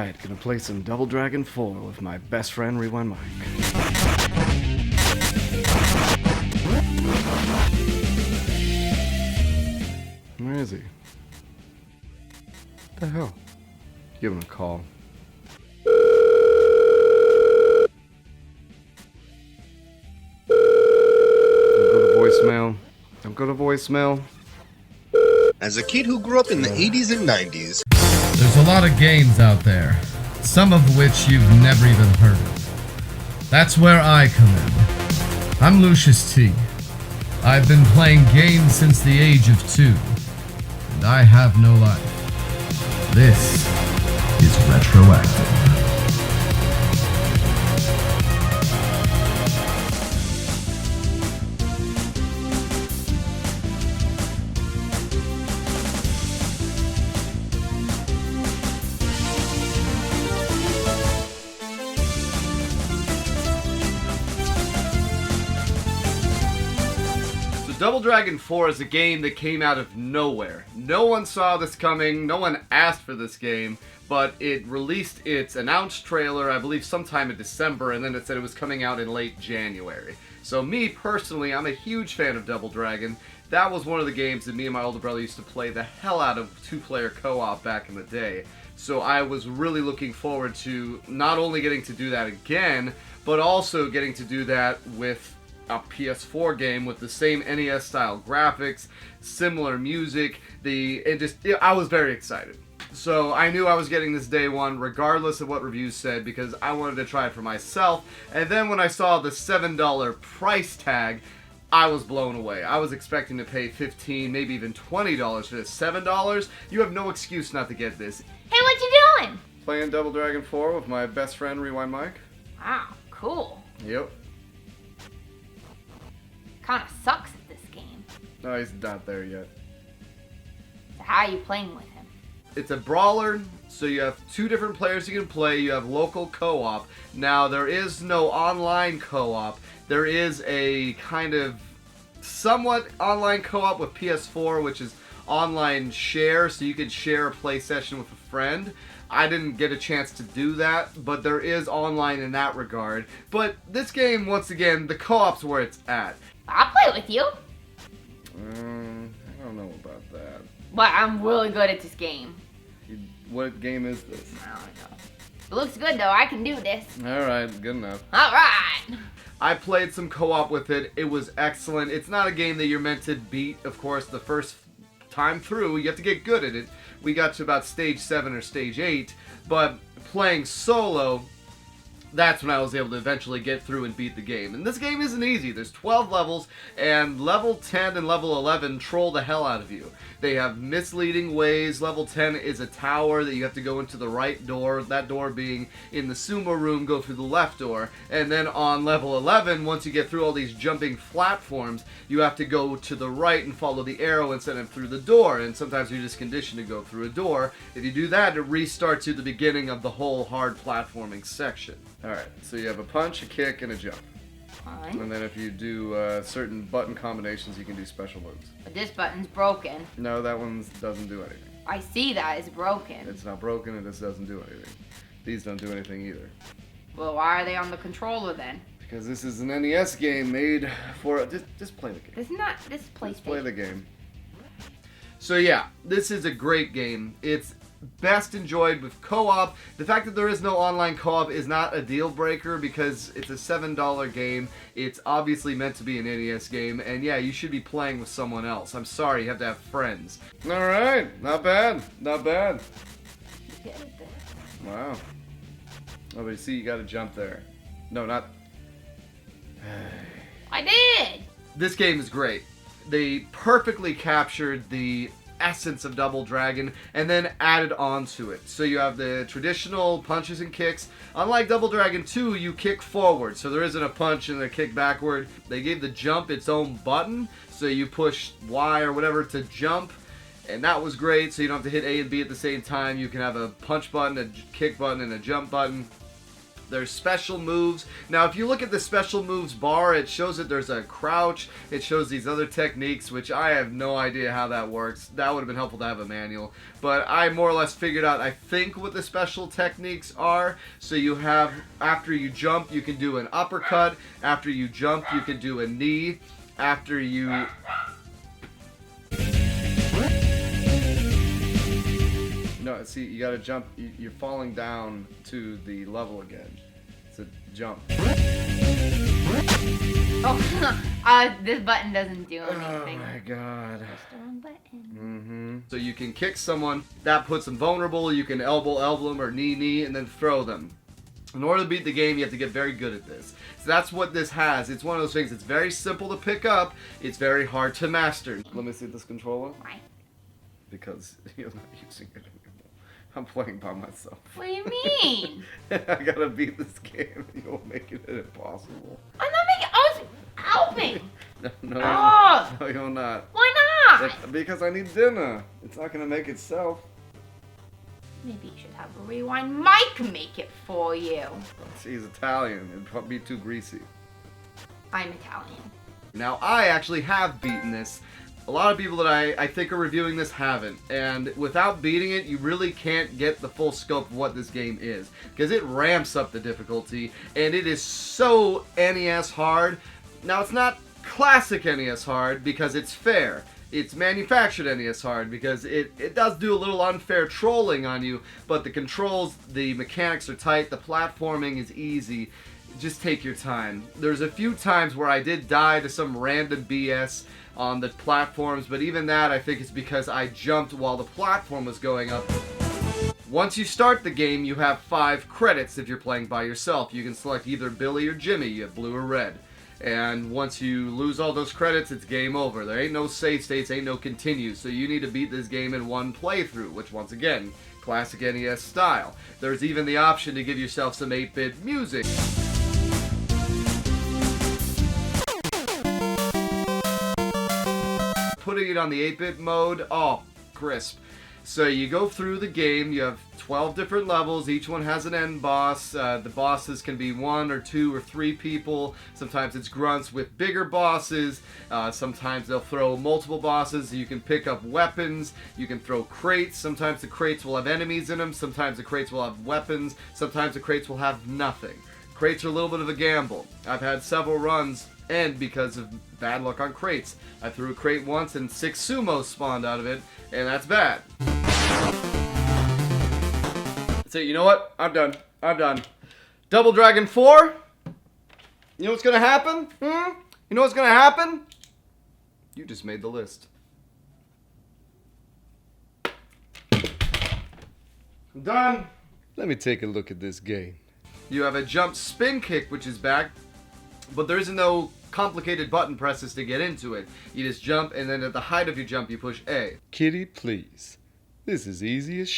Alright, gonna play some Double Dragon 4 with my best friend Rewind Mike. Where is he? What the hell? Give him a call. Don't go to voicemail. As a kid who grew up in the 80s and 90s, there's a lot of games out there, some of which you've never even heard of. That's where I come in. I'm Lucious T. I've been playing games since the age of 2, and I have no life. This is RetroActive. Double Dragon 4 is a game that came out of nowhere. No one saw this coming, no one asked for this game, but it released its announced trailer, I believe sometime in December, and then it said it was coming out in late January. So me, personally, I'm a huge fan of Double Dragon. That was one of the games that me and my older brother used to play the hell out of two-player co-op back in the day. So I was really looking forward to not only getting to do that again, but also getting to do that with a PS4 game with the same NES style graphics, similar music, I was very excited. So I knew I was getting this day one regardless of what reviews said because I wanted to try it for myself. And then when I saw the $7 price tag, I was blown away. I was expecting to pay $15, maybe even $20 for this. $7? You have no excuse not to get this. Hey, what you doing? Playing Double Dragon 4 with my best friend Rewind Mike. Wow, cool. Yep. Kinda sucks at this game. No, he's not there yet. So how are you playing with him? It's a brawler, so you have two different players you can play. You have local co-op. Now, there is no online co-op. There is a kind of somewhat online co-op with PS4, which is online share, so you could share a play session with a friend. I didn't get a chance to do that, but there is online in that regard. But this game, once again, the co-op's where it's at. I'll play with you. I don't know about that. But I'm really good at this game. What game is this? I don't know. It looks good though, I can do this. Alright, good enough. Alright! I played some co-op with it. It was excellent. It's not a game that you're meant to beat, of course, the first time through. You have to get good at it. We got to about stage 7 or stage 8, but playing solo, that's when I was able to eventually get through and beat the game. And this game isn't easy. There's 12 levels, and level 10 and level 11 troll the hell out of you. They have misleading ways. Level 10 is a tower that you have to go into the right door, that door being in the sumo room, go through the left door. And then on level 11, once you get through all these jumping platforms, you have to go to the right and follow the arrow and send it through the door. And sometimes you're just conditioned to go through a door. If you do that, it restarts you the beginning of the whole hard platforming section. Alright, so you have a punch, a kick, and a jump. Fine. And then if you do certain button combinations, you can do special moves. But this button's broken. No, that one doesn't do anything. I see that it's broken. It's not broken, and this doesn't do anything. These don't do anything either. Well, why are they on the controller then? Because this is an NES game made for... Just play the game. This is not this PlayStation. Just play the game. So yeah, this is a great game. It's best enjoyed with co-op. The fact that there is no online co-op is not a deal breaker because it's a $7 game. It's obviously meant to be an NES game, and yeah, you should be playing with someone else. I'm sorry, you have to have friends. Alright, not bad, not bad. Wow. Oh, but you see, you gotta jump there. No, not... I did! This game is great. They perfectly captured the essence of Double Dragon and then added on to it. So you have the traditional punches and kicks. Unlike Double Dragon 2, you kick forward, so there isn't a punch and a kick backward. They gave the jump its own button, so you push Y or whatever to jump, and that was great, so you don't have to hit A and B at the same time. You can have a punch button, a kick button, and a jump button. There's special moves. Now, if you look at the special moves bar, it shows that there's a crouch. It shows these other techniques, which I have no idea how that works. That would have been helpful to have a manual. But I more or less figured out, I think, what the special techniques are. So you have, after you jump, you can do an uppercut. After you jump, you can do a knee. After you... No, see, you gotta jump. You're falling down to the level again. It's a jump. Oh, this button doesn't do anything. Oh my god. Press the wrong button. So you can kick someone, that puts them vulnerable. You can elbow them or knee, and then throw them. In order to beat the game, you have to get very good at this. So that's what this has. It's one of those things. It's very simple to pick up. It's very hard to master. Let me see this controller. Why? Because you're not using it anymore. I'm playing by myself. What do you mean? I gotta beat this game and you're making it impossible. I'm not making. I was helping. No, Oh. no, you're not. Why not? Because I need dinner. It's not gonna make itself. Maybe you should have a rewind Mike make it for you. She's Italian. It'd probably be too greasy. I'm Italian. Now, I actually have beaten this. A lot of people that I think are reviewing this haven't. And without beating it, you really can't get the full scope of what this game is. Because it ramps up the difficulty, and it is so NES hard. Now, it's not classic NES hard because it's fair. It's manufactured NES hard because it does do a little unfair trolling on you, but the controls, the mechanics are tight, the platforming is easy. Just take your time. There's a few times where I did die to some random BS on the platforms, but even that I think is because I jumped while the platform was going up. Once you start the game, you have 5 credits if you're playing by yourself. You can select either Billy or Jimmy, you have blue or red. And once you lose all those credits, it's game over. There ain't no save states, ain't no continue. So you need to beat this game in one playthrough, which once again, classic NES style. There's even the option to give yourself some 8-bit music. Putting it on the 8-bit mode, oh, crisp. So you go through the game, you have 12 different levels, each one has an end boss. The bosses can be 1 or 2 or 3 people. Sometimes it's grunts with bigger bosses. Sometimes they'll throw multiple bosses. You can pick up weapons, you can throw crates. Sometimes the crates will have enemies in them, sometimes the crates will have weapons, sometimes the crates will have nothing. Crates are a little bit of a gamble. I've had several runs end because of bad luck on crates. I threw a crate once and 6 sumos spawned out of it, and that's bad. So you know what? I'm done. I'm done. Double Dragon 4? You know what's gonna happen? You know what's gonna happen? You just made the list. I'm done. Let me take a look at this game. You have a jump spin kick, which is back, but there isn't no complicated button presses to get into it. You just jump, and then at the height of your jump, you push A. Kitty, please. This is easy as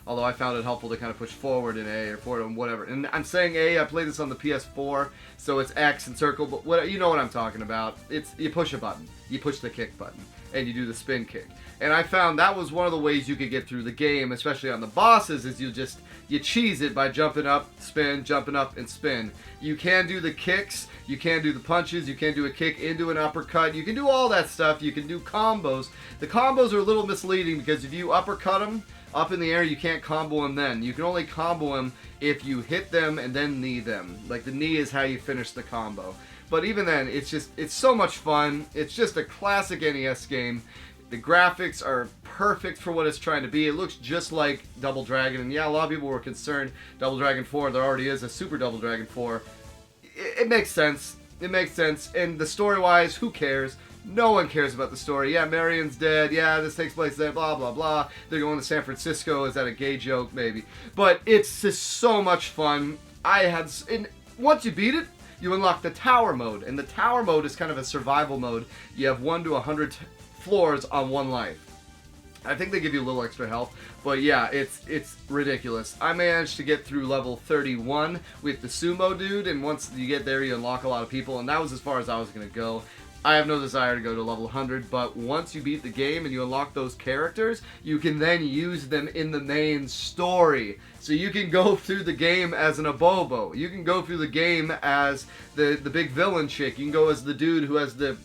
Although I found it helpful to kind of push forward in A or forward in whatever. And I'm saying A, I played this on the PS4, so it's X and circle, but what, you know what I'm talking about. It's, you push a button. You push the kick button, and you do the spin kick. And I found that was one of the ways you could get through the game, especially on the bosses, is you cheese it by jumping up, spin, jumping up, and spin. You can do the kicks, you can do the punches, you can do a kick into an uppercut, you can do all that stuff, you can do combos. The combos are a little misleading because if you uppercut them up in the air, you can't combo them then. You can only combo them if you hit them and then knee them. Like the knee is how you finish the combo. But even then, it's so much fun. It's just a classic NES game. The graphics are perfect for what it's trying to be. It looks just like Double Dragon, and yeah, a lot of people were concerned Double Dragon 4, there already is a Super Double Dragon 4. It makes sense. It makes sense. And the story-wise, who cares? No one cares about the story. Yeah, Marion's dead. Yeah, this takes place there, blah, blah, blah. They're going to San Francisco. Is that a gay joke? Maybe. But it's just so much fun. And once you beat it, you unlock the Tower mode. And the Tower mode is kind of a survival mode. You have 1 to 100 floors on 1 life. I think they give you a little extra health, but yeah, it's ridiculous. I managed to get through level 31 with the sumo dude, and once you get there, you unlock a lot of people, and that was as far as I was going to go. I have no desire to go to level 100, but once you beat the game and you unlock those characters, you can then use them in the main story. So you can go through the game as an Abobo. You can go through the game as the big villain chick. You can go as the dude who has the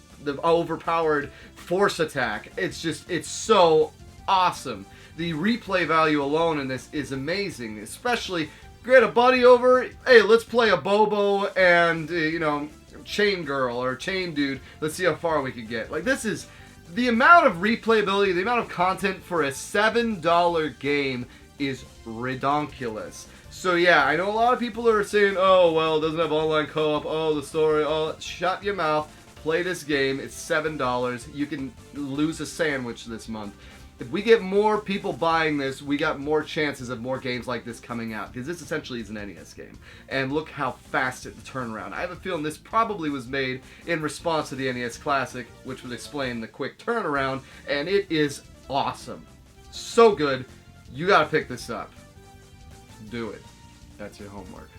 overpowered force attack. It's so awesome. The replay value alone in this is amazing, especially get a buddy over, hey, let's play Abobo and, Chain Girl or Chain Dude. Let's see how far we could get. Like, this is the amount of replayability, the amount of content for a $7 game is redonkulous. So yeah, I know a lot of people are saying, oh, well, it doesn't have online co-op, oh, the story, oh, shut your mouth. Play this game. It's $7. You can lose a sandwich this month. If we get more people buying this, we got more chances of more games like this coming out. Because this essentially is an NES game. And look how fast it turned around. I have a feeling this probably was made in response to the NES Classic, which would explain the quick turnaround. And it is awesome. So good. You gotta pick this up. Do it. That's your homework.